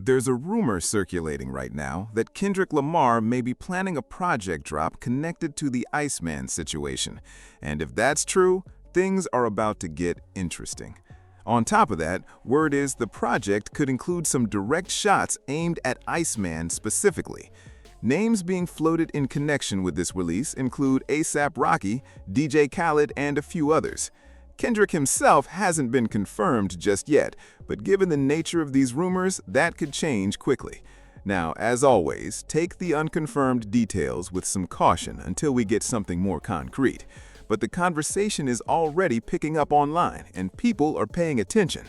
There's a rumor circulating right now that Kendrick Lamar may be planning a project drop connected to the Iceman situation. And if that's true, things are about to get interesting. On top of that, word is the project could include some direct shots aimed at Iceman specifically. Names being floated in connection with this release include A$AP Rocky, DJ Khaled, and a few others. Kendrick himself hasn't been confirmed just yet, but given the nature of these rumors, that could change quickly. Now, as always, take the unconfirmed details with some caution until we get something more concrete. But the conversation is already picking up online, and people are paying attention.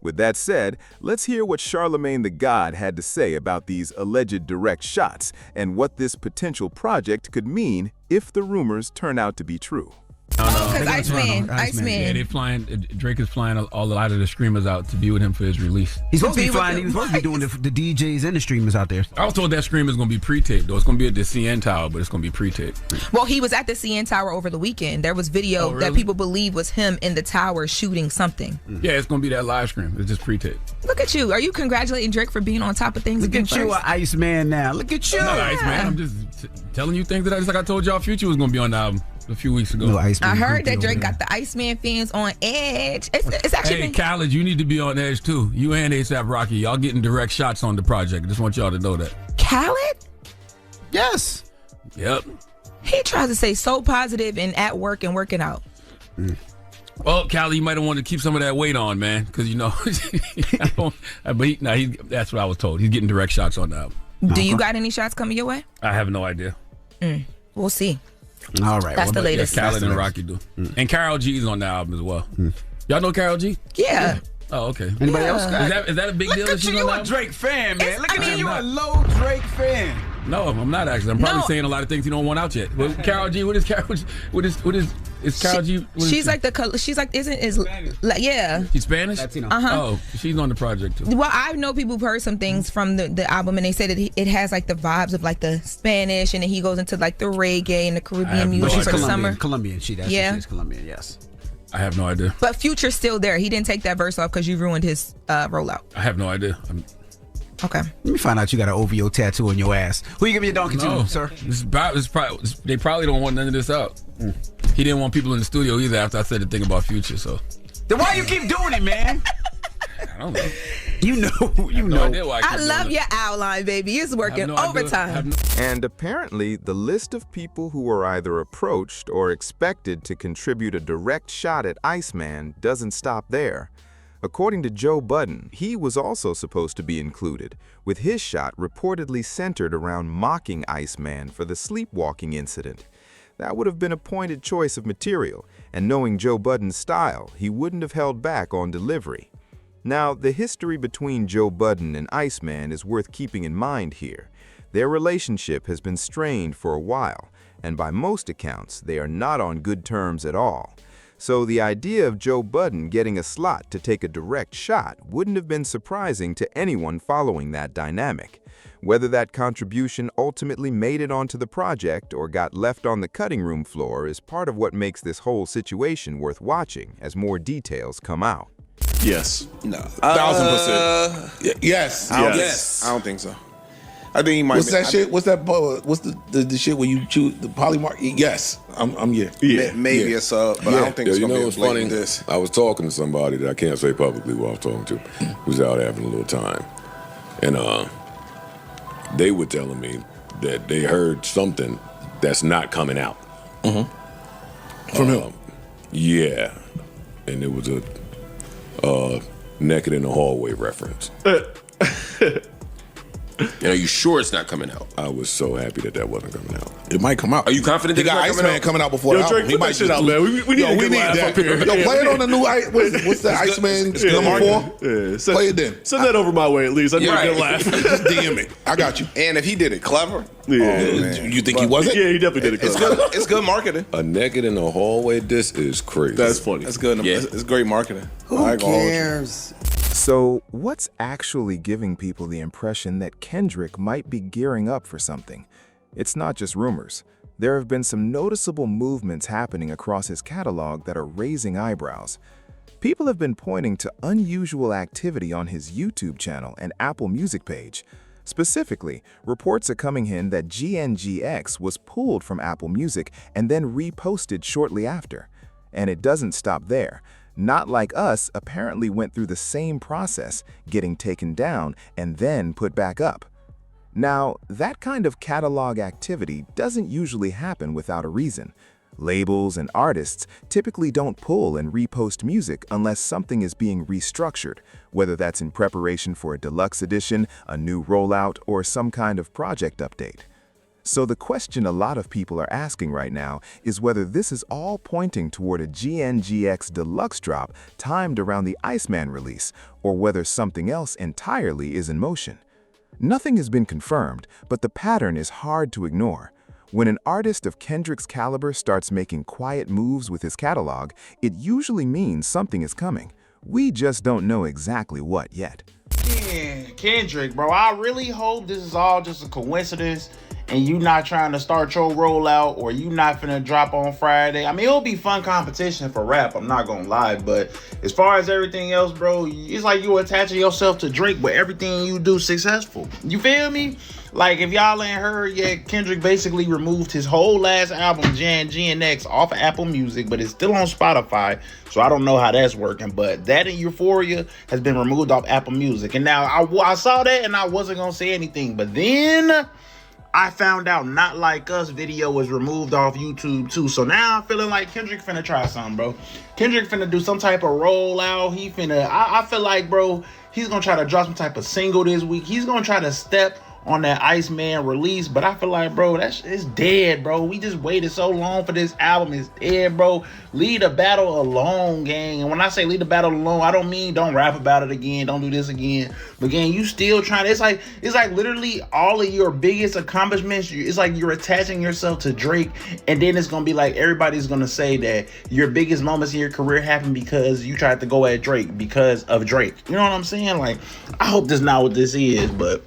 With that said, let's hear what Charlemagne the God had to say about these alleged direct shots and what this potential project could mean if the rumors turn out to be true. Oh, because Iceman. Yeah, they flying. Drake is flying a lot of the streamers out to be with him for his release. He's supposed to be flying. He was supposed to be doing the DJs and the streamers out there. I was told that stream is going to be pre-taped, though. It's going to be at the CN Tower, but it's going to be pre-taped. Well, he was at the CN Tower over the weekend. There was video that people believe was him in the tower shooting something. Yeah, it's going to be that live stream. It's just pre-taped. Look at you. Are you congratulating Drake for being on top of things? Look at you, Iceman now. Look at you. I'm not Iceman. I'm just telling you things that just like I told y'all Future was going to be on the album a few weeks ago. I heard that Drake got the Iceman fans on edge. It's actually Khaled, you need to be on edge too. You and A$AP Rocky, y'all getting direct shots on the project. I just want y'all to know that. Khaled? Yes. Yep. He tries to say so positive and at work and working out. Well, Khaled, you might have wanted to keep some of that weight on, man, because you know. That's what I was told. He's getting direct shots on the album. Do you got any shots coming your way? I have no idea. We'll see. All right. That's the latest. Yeah, Khaled and Rocky do. And Karol G's on the album as well. Y'all know Karol G? Yeah. Oh, okay. Anybody else? Is that a big deal? Look at you, a Drake fan, man. Look at you, a low Drake fan. No, I'm not actually. I'm probably saying a lot of things you don't want out yet. But Karol G, what is Karol G? Is Karol G? She's yeah. She's Spanish? Latino. Oh, she's on the project too. Well, I know people who've heard some things from the album, and they say that it has like the vibes of like the Spanish, and then he goes into like the reggae and the Caribbean music for the summer. Colombian. She's Colombian. Yes. I have no idea. But Future's still there. He didn't take that verse off because you ruined his rollout. I have no idea. Okay. Let me find out you got an OVO tattoo on your ass. Who you giving your donkey to, sir? They probably don't want none of this out. He didn't want people in the studio either after I said the thing about Future, so. Then why you keep doing it, man? I don't know. You know. I love your outline, baby. It's working overtime. And apparently, the list of people who were either approached or expected to contribute a direct shot at Iceman doesn't stop there. According to Joe Budden, he was also supposed to be included, with his shot reportedly centered around mocking Iceman for the sleepwalking incident. That would have been a pointed choice of material, and knowing Joe Budden's style, he wouldn't have held back on delivery. Now, the history between Joe Budden and Iceman is worth keeping in mind here. Their relationship has been strained for a while, and by most accounts, they are not on good terms at all. So the idea of Joe Budden getting a slot to take a direct shot wouldn't have been surprising to anyone following that dynamic. Whether that contribution ultimately made it onto the project or got left on the cutting room floor is part of what makes this whole situation worth watching as more details come out. Yes. No. 1000%. Yes. Yes. I don't think so. I think he might. What's that shit? What's that? What's the shit where you choose the polymark? Yes. I'm yeah. Maybe a sub, but I don't think it's you gonna know be what's as blatant funny? as this. I was talking to somebody that I can't say publicly who I was talking to, who's out having a little time, and they were telling me that they heard something that's not coming out. From him. Yeah, and it was a naked in the hallway reference. And are you sure it's not coming out? I was so happy that wasn't coming out. It might come out. Are you confident He that got it's not Iceman coming out before Yo, the album. Drake, put that shit out, man. We need that. Yo, play it on the new. What's that? Iceman number 4? Yeah, Play it then. Send that over my way at least. I need a good laugh. Just DM it. I got you. And if he did it clever, You think he wasn't? Yeah, he definitely did it. it's good. It's good marketing. A naked in the hallway. This is crazy. That's funny. That's good. Yeah. It's great marketing. Who cares? So, what's actually giving people the impression that Kendrick might be gearing up for something? It's not just rumors. There have been some noticeable movements happening across his catalog that are raising eyebrows. People have been pointing to unusual activity on his YouTube channel and Apple Music page. Specifically, reports are coming in that GNGX was pulled from Apple Music and then reposted shortly after. And it doesn't stop there. Not Like Us apparently went through the same process, getting taken down and then put back up. Now, that kind of catalog activity doesn't usually happen without a reason. Labels and artists typically don't pull and repost music unless something is being restructured, whether that's in preparation for a deluxe edition, a new rollout, or some kind of project update. So the question a lot of people are asking right now is whether this is all pointing toward a GNGX deluxe drop timed around the Iceman release, or whether something else entirely is in motion. Nothing has been confirmed, but the pattern is hard to ignore. When an artist of Kendrick's caliber starts making quiet moves with his catalog, it usually means something is coming. We just don't know exactly what yet. Kendrick, bro, I really hope this is all just a coincidence and you not trying to start your rollout, or you not finna drop on Friday. I mean, it'll be fun competition for rap, I'm not gonna lie, but as far as everything else, bro, it's like you attaching yourself to Drake, but everything you do successful. You feel me? Like, if y'all ain't heard yet, Kendrick basically removed his whole last album, GNX, off of Apple Music, but it's still on Spotify, so I don't know how that's working. But that and Euphoria has been removed off Apple Music. And now, I saw that and I wasn't going to say anything, but then I found out Not Like Us video was removed off YouTube too. So now I'm feeling like Kendrick finna try something, bro. Kendrick finna do some type of rollout. He finna, I feel like, bro, he's going to try to drop some type of single this week. He's going to try to step on that Iceman release, but I feel like, bro, it's dead, bro. We just waited so long for this album. It's dead, bro. Leave the battle alone, gang. And when I say leave the battle alone, I don't mean don't rap about it again, don't do this again. But gang, you still trying. It's like literally all of your biggest accomplishments. It's like you're attaching yourself to Drake, and then it's gonna be like everybody's gonna say that your biggest moments in your career happened because you tried to go at Drake because of Drake. You know what I'm saying? Like, I hope that's not what this is, but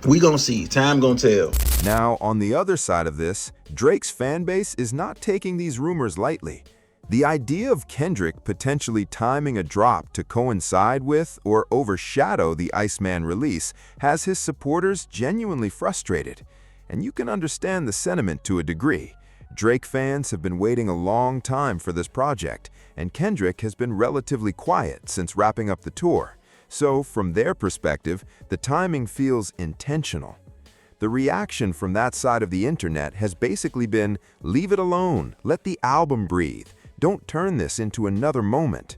we gonna see. Time gonna tell. Now, on the other side of this, Drake's fan base is not taking these rumors lightly. The idea of Kendrick potentially timing a drop to coincide with or overshadow the Iceman release has his supporters genuinely frustrated. And you can understand the sentiment to a degree. Drake fans have been waiting a long time for this project, and Kendrick has been relatively quiet since wrapping up the tour. So, from their perspective, the timing feels intentional. The reaction from that side of the internet has basically been, leave it alone, let the album breathe, don't turn this into another moment.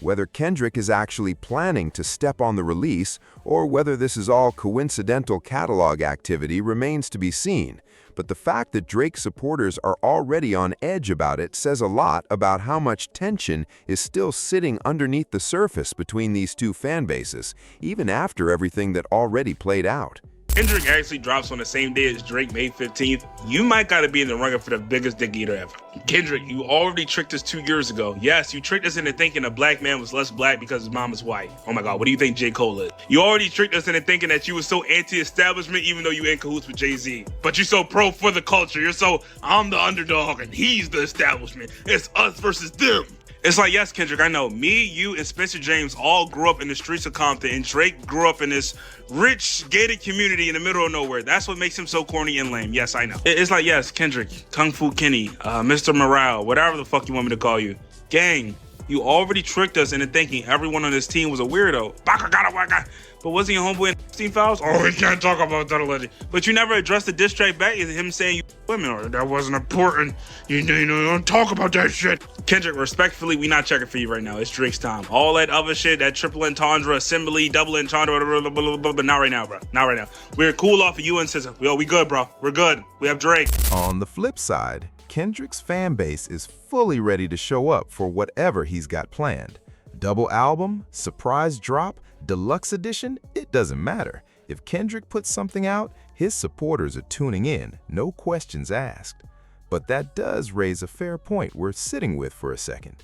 Whether Kendrick is actually planning to step on the release, or whether this is all coincidental catalog activity remains to be seen, but the fact that Drake's supporters are already on edge about it says a lot about how much tension is still sitting underneath the surface between these two fan bases, even after everything that already played out. Kendrick actually drops on the same day as Drake, May 15th. You might gotta be in the running for the biggest dick eater ever. Kendrick, you already tricked us 2 years ago. Yes, you tricked us into thinking a black man was less black because his mom is white. Oh my God, what do you think J. Cole is? You already tricked us into thinking that you were so anti-establishment even though you in cahoots with Jay-Z. But you're so pro for the culture. You're so, I'm the underdog and he's the establishment. It's us versus them. It's like, yes, Kendrick, I know. Me, you, and Spencer James all grew up in the streets of Compton, and Drake grew up in this rich, gated community in the middle of nowhere. That's what makes him so corny and lame. Yes, I know. It's like, yes, Kendrick, Kung Fu Kenny, Mr. Morale, whatever the fuck you want me to call you. Gang, you already tricked us into thinking everyone on this team was a weirdo. Baka gotta waka. But wasn't your homeboy in 16 Fouls? Oh, we can't talk about that already. But you never addressed the diss track back. Is him saying you women or that wasn't important. You don't talk about that shit. Kendrick, respectfully, we not checking for you right now. It's Drake's time. All that other shit, that triple entendre, assembly, double entendre, but not right now, bro. Not right now. We're cool off of you and says, yo, we good, bro. We're good. We have Drake. On the flip side, Kendrick's fan base is fully ready to show up for whatever he's got planned. Double album, surprise drop, deluxe edition, it doesn't matter. If Kendrick puts something out, his supporters are tuning in, no questions asked. But that does raise a fair point we're sitting with for a second.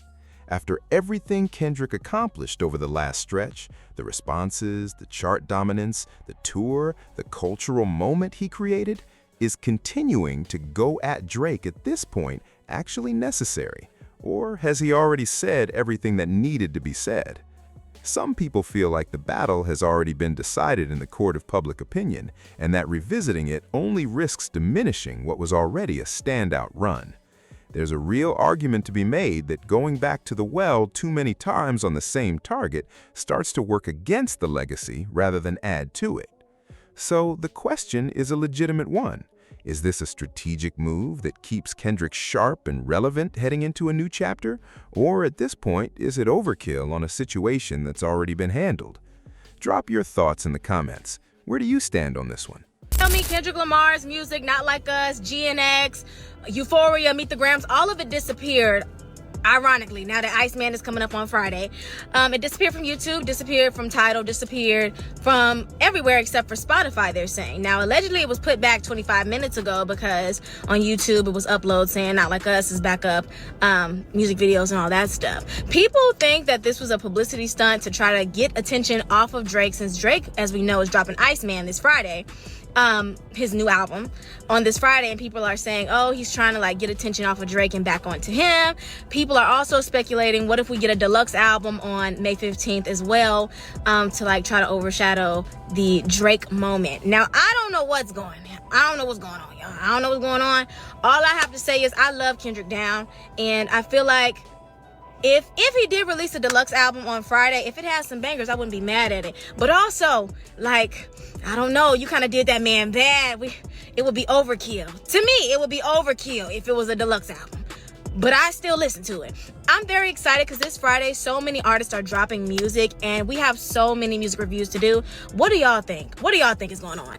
After everything Kendrick accomplished over the last stretch, the responses, the chart dominance, the tour, the cultural moment he created, is continuing to go at Drake at this point actually necessary? Or has he already said everything that needed to be said? Some people feel like the battle has already been decided in the court of public opinion, and that revisiting it only risks diminishing what was already a standout run. There's a real argument to be made that going back to the well too many times on the same target starts to work against the legacy rather than add to it. So the question is a legitimate one. Is this a strategic move that keeps Kendrick sharp and relevant heading into a new chapter? Or at this point, is it overkill on a situation that's already been handled? Drop your thoughts in the comments. Where do you stand on this one? Tell me, Kendrick Lamar's music, Not Like Us, GNX, Euphoria, Meet the Grams, all of it disappeared. Ironically, now that Iceman is coming up on Friday, it disappeared from YouTube, disappeared from Tidal, disappeared from everywhere except for Spotify, they're saying. Now, allegedly, it was put back 25 minutes ago because on YouTube, it was upload saying Not Like Us is back up, music videos and all that stuff. People think that this was a publicity stunt to try to get attention off of Drake, since Drake, as we know, is dropping Iceman this Friday. His new album on this Friday, and people are saying, oh, he's trying to like get attention off of Drake and back onto him. People are also speculating, what if we get a deluxe album on May 15th as well, to like try to overshadow the Drake moment. Now, I don't know what's going on. I don't know what's going on, y'all. I don't know what's going on. All I have to say is I love Kendrick down, and I feel like if he did release a deluxe album on Friday, if it has some bangers, I wouldn't be mad at it. But also, like, I don't know, you kind of did that man bad. It would be overkill. To me, it would be overkill if it was a deluxe album. But I still listen to it. I'm very excited because this Friday, so many artists are dropping music, and we have so many music reviews to do. What do y'all think? What do y'all think is going on?